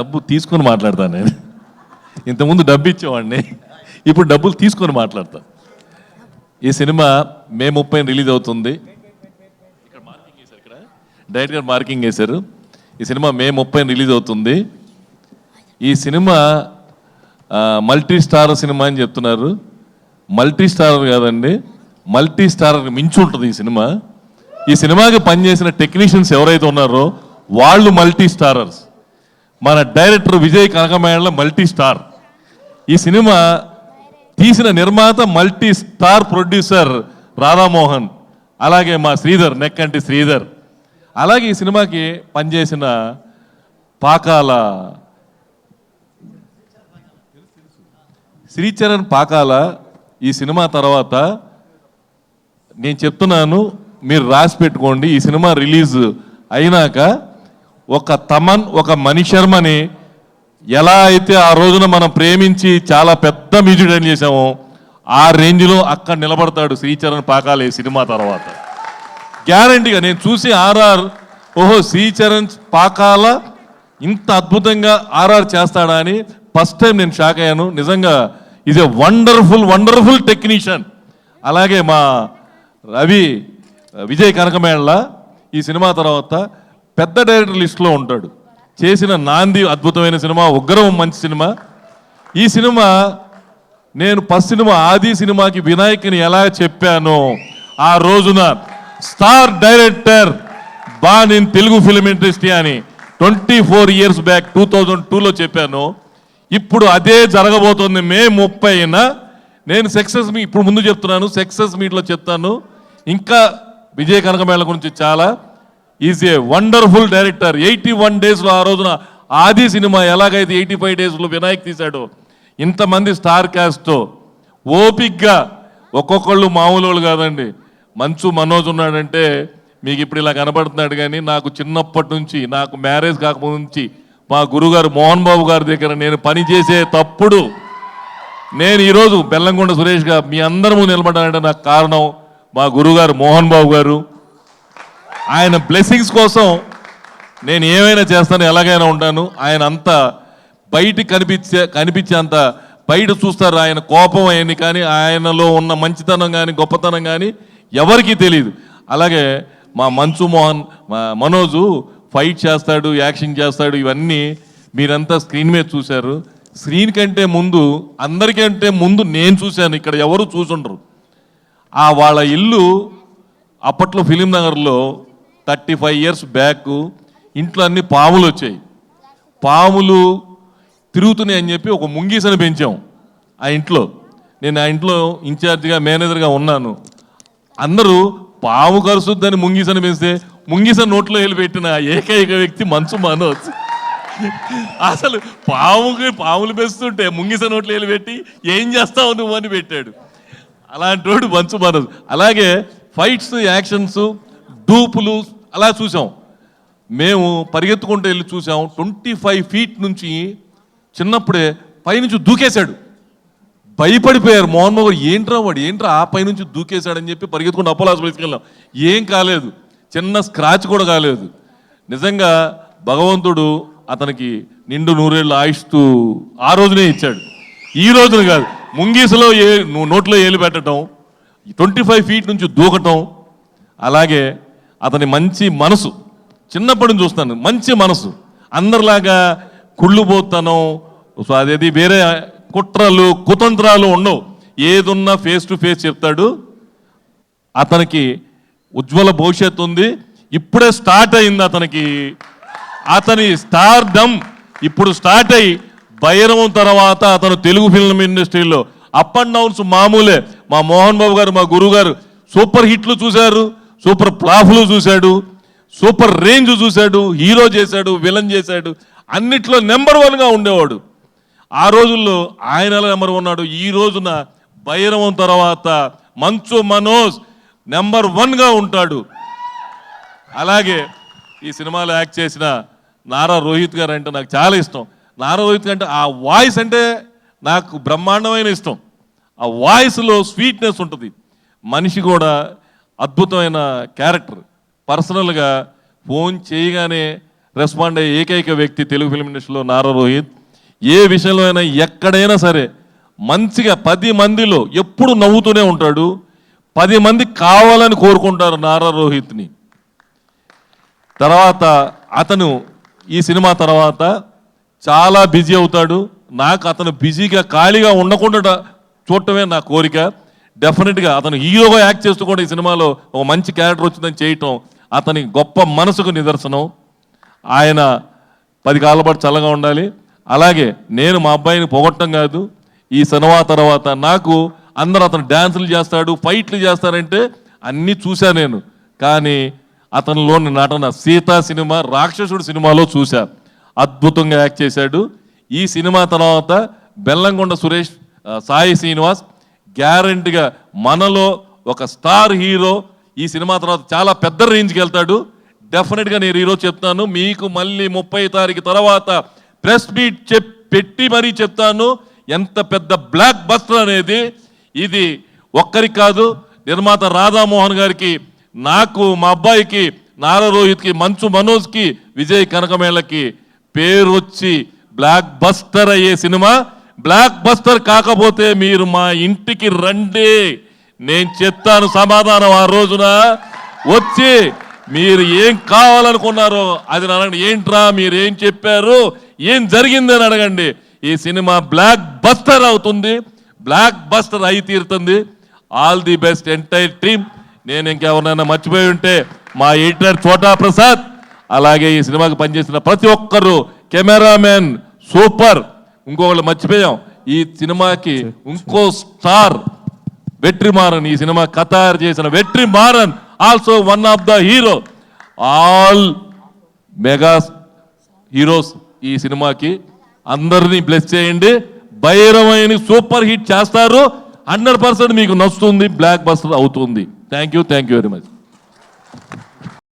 డబ్బు తీసుకొని మాట్లాడతాను నేను. ఇంతకుముందు డబ్బు ఇచ్చేవాడిని, ఇప్పుడు డబ్బులు తీసుకొని మాట్లాడతాను. ఈ సినిమా మే 30 రిలీజ్ అవుతుంది. ఇక్కడ మార్కింగ్ వేశారు, ఇక్కడ డైరెక్ట్ గారు మార్కింగ్ వేశారు. ఈ సినిమా మే 30 రిలీజ్ అవుతుంది. ఈ సినిమా మల్టీ స్టార్ సినిమా అని చెప్తున్నారు. మల్టీ స్టార్ కాదండి, మల్టీ స్టార్ మించి ఉంటుంది ఈ సినిమా. ఈ సినిమాకి పనిచేసిన టెక్నీషియన్స్ ఎవరైతే ఉన్నారో వాళ్ళు మల్టీ స్టారర్స్. మన డైరెక్టర్ విజయ్ కనకమేళ్ళ మల్టీ స్టార్. ఈ సినిమా తీసిన నిర్మాత మల్టీ స్టార్ ప్రొడ్యూసర్ రాధామోహన్, అలాగే మా శ్రీధర్, నెక్కంటి శ్రీధర్. అలాగే ఈ సినిమాకి పనిచేసిన పాకాల శ్రీచరణ్ పాకాల. ఈ సినిమా తర్వాత నేను చెప్తున్నాను, మీరు రాసి పెట్టుకోండి, ఈ సినిమా రిలీజ్ అయినాక ఒక తమన్, ఒక మణిశర్మని ఎలా అయితే ఆ రోజున మనం ప్రేమించి చాలా పెద్ద మ్యూజిక్ డైరెక్ట్ చేసామో ఆ రేంజ్లో అక్కడ నిలబడతాడు శ్రీచరణ్ పాకాల ఈ సినిమా తర్వాత. గ్యారంటీగా నేను చూసి ఆర్ఆర్, ఓహో శ్రీచరణ్ పాకాల ఇంత అద్భుతంగా ఆర్ఆర్ చేస్తాడా అని ఫస్ట్ టైం నేను షాక్ అయ్యాను. నిజంగా ఈజ్ ఎ వండర్ఫుల్ టెక్నీషియన్. అలాగే మా రవి విజయ్ కనకమేళ్ళ ఈ సినిమా తర్వాత పెద్ద డైరెక్టర్ లిస్టులో ఉంటాడు. చేసిన నాంది అద్భుతమైన సినిమా, ఉగ్రం మంచి సినిమా. ఈ సినిమా నేను ఫస్ట్ సినిమా ఆది సినిమాకి వినాయక్ని ఎలా చెప్పానో ఆ రోజున star director born in Telugu film industry అని 24 years బ్యాక్ 2002లో చెప్పాను. ఇప్పుడు అదే జరగబోతోంది మే 30న. నేను సక్సెస్ మీ ఇప్పుడు ముందు చెప్తున్నాను, సక్సెస్ మీట్లో చెప్తాను ఇంకా విజయ్ కనకమేళ్ళ గురించి చాలా. Is a wonderful director. 81 daysలో ఆ రోజున ఆది సినిమా ఎలాగైతే 85 daysలో వినాయక్ తీశాడో, ఇంతమంది స్టార్ క్యాస్ట్తో ఓపిక్గా, ఒక్కొక్కళ్ళు మామూలు వాళ్ళు కాదండి. మంచు మనోజ్ ఉన్నాడంటే మీకు ఇప్పుడు ఇలా కనబడుతున్నాడు, కానీ నాకు చిన్నప్పటి నుంచి, నాకు మ్యారేజ్ కాకముందు నుంచి మా గురుగారు మోహన్ బాబు గారి దగ్గర నేను పనిచేసే తప్పుడు నేను ఈరోజు బెల్లంకొండ సురేష్గా మీ అందరి ముందు నిలబడాలంటే నాకు కారణం మా గురుగారు మోహన్ బాబు గారు. ఆయన బ్లెస్సింగ్స్ కోసం నేను ఏమైనా చేస్తాను, ఎలాగైనా ఉంటాను. ఆయన అంతా బయటికి కనిపించే అంత బయట చూస్తారు. ఆయన కోపం అయ్యింది, కానీ ఆయనలో ఉన్న మంచితనం కానీ గొప్పతనం కానీ ఎవరికీ తెలియదు. అలాగే మా మంచు మనోజు ఫైట్ చేస్తాడు, యాక్షన్ చేస్తాడు. ఇవన్నీ మీరంతా స్క్రీన్ మీద చూశారు. స్క్రీన్ కంటే ముందు, అందరికంటే ముందు నేను చూశాను, ఇక్కడ ఎవరు చూసుండరు. వాళ్ళ ఇల్లు అప్పట్లో ఫిలిం నగర్లో 35 years బ్యాక్ ఇంట్లో అన్ని పాములు వచ్చాయి. పాములు తిరుగుతున్నాయి అని చెప్పి ఒక ముంగీసని పెంచాం ఆ ఇంట్లో. నేను ఆ ఇంట్లో ఇన్ఛార్జిగా, మేనేజర్గా ఉన్నాను. అందరూ పాము కరుస్తుందని ముంగీసని పెంచితే ముంగీస నోట్లో వెళ్ళి పెట్టిన ఏకైక వ్యక్తి మంచు మనోజ్. అసలు పాములు పెంచుతుంటే ముంగీస నోట్లో వెళ్ళి పెట్టి ఏం చేస్తావు నువ్వు అని పెట్టాడు. అలాంటి వాడు మంచు మనోజ్. అలాగే ఫైట్స్, యాక్షన్స్, డూపులు అలా చూసాం. మేము పరిగెత్తుకుంటూ వెళ్ళి చూసాం. 25 feet నుంచి చిన్నప్పుడే పైనుంచి దూకేశాడు. భయపడిపోయారు మోహన్ బాబు, ఏంట్రా ఆ పైనుంచి దూకేశాడని చెప్పి పరిగెత్తుకుంటూ అపోలో హాస్పిటల్కి తీసుకెళ్ళాం. ఏం కాలేదు, చిన్న స్క్రాచ్ కూడా కాలేదు. నిజంగా భగవంతుడు అతనికి నిండు 100 ఏళ్ళు ఆయుష్తూ ఆ రోజునే ఇచ్చాడు, ఈ రోజున కాదు. ముంగీసలో నోట్లో ఏలు పెట్టడం, 25 feet నుంచి దూకటం. అలాగే అతని మంచి మనసు, చిన్నప్పటి నుంచి చూస్తాను, మంచి మనసు. అందరిలాగా కుళ్ళుపోతాను, అదేది వేరే కుట్రలు కుతంత్రాలు ఉండవు. ఏదున్నా ఫేస్ టు ఫేస్ చెప్తాడు. అతనికి ఉజ్వల భవిష్యత్తు ఉంది. ఇప్పుడే స్టార్ట్ అయింది అతని స్టార్డమ్ ఇప్పుడు స్టార్ట్ అయ్యి భైరవం తర్వాత అతను తెలుగు ఫిల్మ్ ఇండస్ట్రీలో అప్ అండ్ డౌన్స్ మామూలే. మా మోహన్ బాబు గారు, మా గురువు గారు సూపర్ హిట్లు చూశారు, సూపర్ ఫ్లాఫ్లు చూశాడు, సూపర్ రేంజ్ చూశాడు, హీరో చేశాడు, విలన్ చేశాడు, అన్నిట్లో నెంబర్ 1గా ఉండేవాడు. ఆ రోజుల్లో ఆయన నెంబర్ 1 ఉన్నాడు. ఈ రోజున భైరవం తర్వాత మంచు మనోజ్ నెంబర్ 1గా ఉంటాడు. అలాగే ఈ సినిమాలో యాక్ట్ చేసిన నారా రోహిత్ గారు అంటే నాకు చాలా ఇష్టం. నారా రోహిత్ అంటే ఆ వాయిస్ అంటే నాకు బ్రహ్మాండమైన ఇష్టం. ఆ వాయిస్లో స్వీట్నెస్ ఉంటుంది. మనిషి కూడా అద్భుతమైన క్యారెక్టర్. పర్సనల్గా ఫోన్ చేయగానే రెస్పాండ్ అయ్యే ఏకైక వ్యక్తి తెలుగు ఫిల్మ్ ఇండస్ట్రీలో నారా రోహిత్. ఏ విషయంలో అయినా ఎక్కడైనా సరే మంచిగా 10 మందిలో ఎప్పుడు నవ్వుతూనే ఉంటాడు. 10 మంది కావాలని కోరుకుంటారు నారా రోహిత్ని. తర్వాత అతను ఈ సినిమా తర్వాత చాలా బిజీ అవుతాడు. నాకు అతను బిజీగా ఖాళీగా ఉండకుండా చూడటమే నా కోరిక. డెఫినెట్గా అతను హీరోగా యాక్ట్ చేస్తూ కూడా ఈ సినిమాలో ఒక మంచి క్యారెక్టర్ వచ్చిందని చేయటం అతని గొప్ప మనసుకు నిదర్శనం. ఆయన 10 కాళ్ళ పాటు చల్లగా ఉండాలి. అలాగే నేను మా అబ్బాయిని పొగట్టం కాదు, ఈ సినిమా తర్వాత నాకు అందరూ అతను డ్యాన్సులు చేస్తాడు, ఫైట్లు చేస్తారంటే అన్నీ చూశా నేను. కానీ అతనిలోని నటన సీతా సినిమా, రాక్షసుడు సినిమాలో చూశా. అద్భుతంగా యాక్ట్ చేశాడు. ఈ సినిమా తర్వాత బెల్లంకొండ సురేష్, సాయి శ్రీనివాస్ గ్యారంటీగా మనలో ఒక స్టార్ హీరో ఈ సినిమా తర్వాత చాలా పెద్ద రేంజ్కి వెళ్తాడు. డెఫినెట్గా నేను ఈరోజు చెప్తాను, మీకు మళ్ళీ 30 తారీఖు తర్వాత ప్రెస్ మీట్ పెట్టి మరీ చెప్తాను ఎంత పెద్ద బ్లాక్ బస్టర్ అనేది. ఇది ఒక్కరికి కాదు, నిర్మాత రాధామోహన్ గారికి, నాకు, మా అబ్బాయికి, నారా రోహిత్కి, మంచు మనోజ్కి, విజయ్ కనకమేళకి పేరు వచ్చి బ్లాక్ బస్టర్ అయ్యే సినిమా. బ్లాక్ బస్టర్ కాకపోతే మీరు మా ఇంటికి రండి, నేను చెప్తాను సమాధానం. ఆ రోజున వచ్చి మీరు ఏం కావాలనుకున్నారో అది అడగండి. ఏంట్రా మీరు ఏం చెప్పారు, ఏం జరిగిందని అడగండి. ఈ సినిమా బ్లాక్ బస్టర్ అవుతుంది, బ్లాక్ బస్టర్ అయి తీరుతుంది. All the best entire team. నేను ఇంకెవరినైనా మర్చిపోయి ఉంటే మా ఎడిటర్ చోటా ప్రసాద్, అలాగే ఈ సినిమాకి పనిచేసిన ప్రతి ఒక్కరు, కెమెరామెన్ సూపర్. ఇంకొకళ్ళు మర్చిపోయాం, ఈ సినిమాకి ఇంకో స్టార్ వెట్రిమారన్, ఈ సినిమా కథ చేసిన Vetrimaaran also one of the hero. All mega heroes ఈ సినిమాకి. అందరినీ బ్లెస్ చేయండి. భైరవైన సూపర్ హిట్ చేస్తారు. 100% మీకు నచ్చుతుంది, బ్లాక్ బస్టర్ అవుతుంది. Thank you very much.